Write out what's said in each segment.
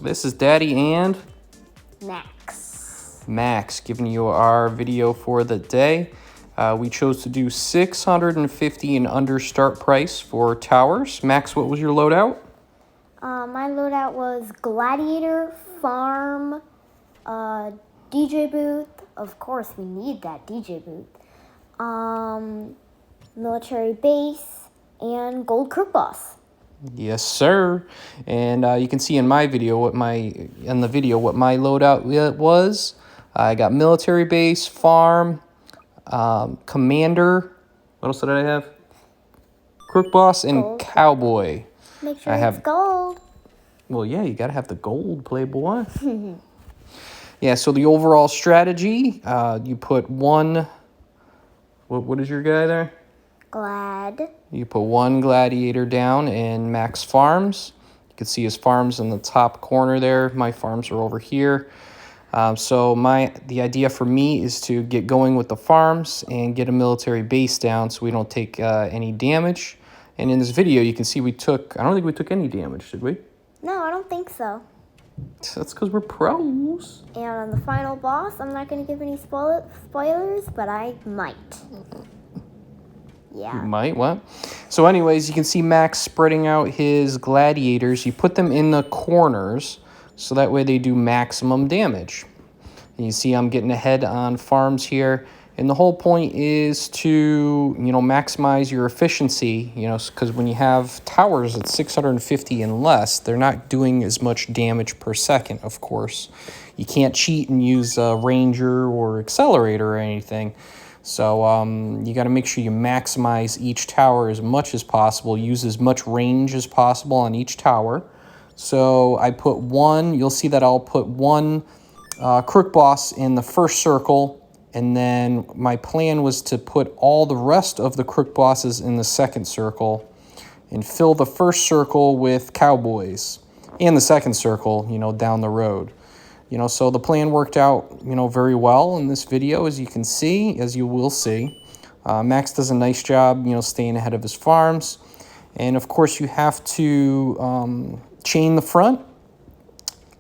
This is Daddy and Max giving you our video for the day. We chose to do 650 and under start price for towers. Max, what was your loadout? My loadout was Gladiator, Farm, DJ booth. Of course, we need that DJ booth. Military base and gold crook boss. Yes, sir. And you can see in my video what my loadout was. I got military base, farm, commander. What else did I have? Crook boss and Gold. cowboy. Make sure it's gold. Well, yeah, you gotta have the gold, playboy. Yeah. So the overall strategy, you put one. What is your guy there? Glad. You put one gladiator down in Max Farms. You can see his farms in the top corner there. My farms are over here. So the idea for me is to get going with the farms and get a military base down so we don't take any damage. And in this video, you can see I don't think we took any damage, did we? No, I don't think so. That's because we're pros. And on the final boss, I'm not going to give any spoilers, but I might. Yeah. You might, what? So anyways, you can see Max spreading out his gladiators. You put them in the corners so that way they do maximum damage. And you see I'm getting ahead on farms here. And the whole point is to, maximize your efficiency, because when you have towers at 650 and less, they're not doing as much damage per second, of course. You can't cheat and use a ranger or accelerator or anything. So you got to make sure you maximize each tower as much as possible, use as much range as possible on each tower. So I put you'll see that I'll put one crook boss in the first circle, and then my plan was to put all the rest of the crook bosses in the second circle and fill the first circle with cowboys and the second circle, down the road. So the plan worked out, very well in this video, as you will see. Max does a nice job, staying ahead of his farms. And of course, you have to chain the front,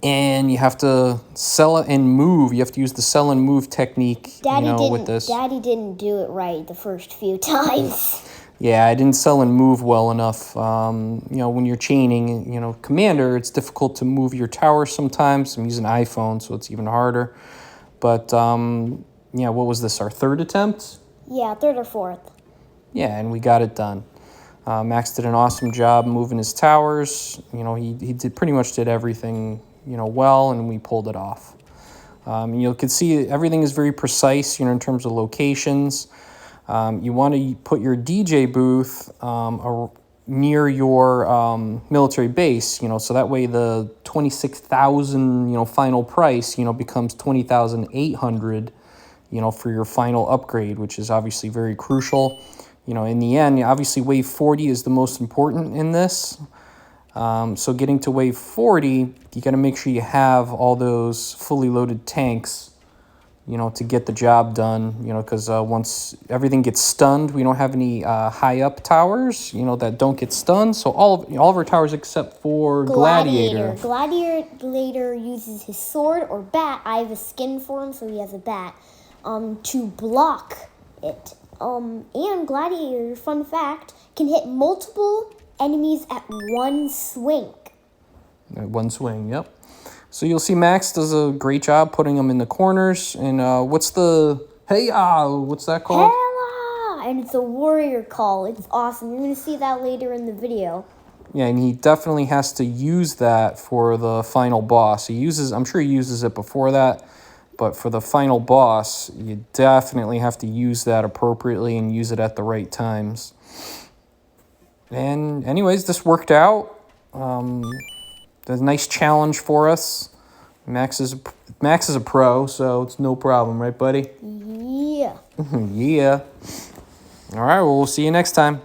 and you have to sell it and move. You have to use the sell and move technique, with this. Daddy didn't do it right the first few times. Yeah, I didn't sell and move well enough. When you're chaining, Commander, it's difficult to move your tower sometimes. I'm using iPhone, so it's even harder. But, what was this, our third attempt? Yeah, third or fourth. Yeah, and we got it done. Max did an awesome job moving his towers. He pretty much did everything, well, and we pulled it off. You can see everything is very precise, in terms of locations. You want to put your DJ booth near your military base, so that way the 26,000, final price, becomes 20,800, for your final upgrade, which is obviously very crucial. In the end, obviously wave 40 is the most important in this. So getting to wave 40, you got to make sure you have all those fully loaded tanks, to get the job done, because once everything gets stunned, we don't have any high up towers, that don't get stunned. So all of our towers except for Gladiator. Gladiator uses his sword or bat. I have a skin for him, so he has a bat, to block it. And Gladiator, fun fact, can hit multiple enemies at one swing. At one swing, yep. So you'll see Max does a great job putting them in the corners. And what's that called? Hella! And it's a warrior call. It's awesome. You're going to see that later in the video. Yeah, and he definitely has to use that for the final boss. I'm sure he uses it before that. But for the final boss, you definitely have to use that appropriately and use it at the right times. And anyways, this worked out. It's a nice challenge for us. Max is a pro, so it's no problem, right, buddy? Yeah. Yeah. All right, well, we'll see you next time.